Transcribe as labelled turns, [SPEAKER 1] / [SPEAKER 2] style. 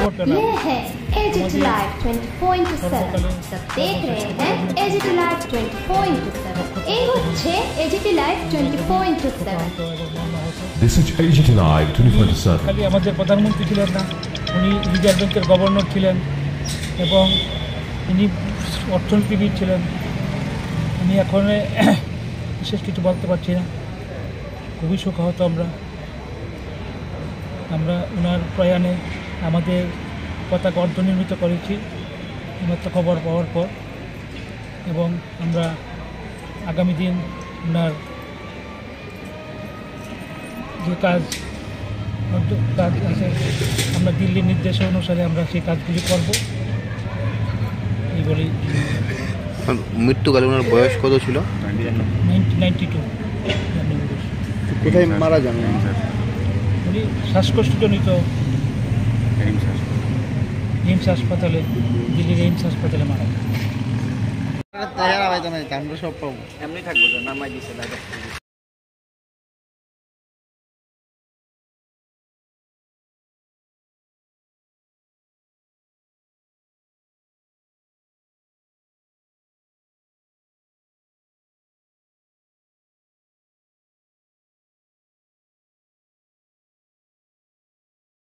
[SPEAKER 1] ये है AGT live 24/7 सब देख रहे हैं एजीटी लाइव 24/7 এই হচ্ছে AGT live 24/7
[SPEAKER 2] This is AGT Live 24/7
[SPEAKER 3] খালি আমাদের প্রধানমন্ত্রী ছিলেন না, উনি রিজার্ভ ব্যাংকের গভর্নর ছিলেন এবং উনি অর্থনীতিবিদ ছিলেন। আমি এখন বিশেষ কিছু বলতে পারছি না, খুবই শোকাহত আমরা ওনার প্রয়াণে আমাদের পতাকা অর্ধনির্মিত করেছি এইমাত্র খবর পাওয়ার পর, এবং আমরা আগামী দিন ওনার যে কাজ আছে আমরা দিল্লির নির্দেশ অনুসারে আমরা সেই কাজগুলি করব এই বলেই।
[SPEAKER 4] মৃত্যুকালে ওনার বয়স কত ছিল?
[SPEAKER 3] 92।
[SPEAKER 4] কোথায় মারা যান?
[SPEAKER 3] উনি শ্বাসকষ্টজনিত এইমস হাসপাতালে, দিল্লির এইমস হাসপাতালে মারা যান।
[SPEAKER 4] আমরা সব পাবো এমনি থাকবো, নামাই দিচ্ছে।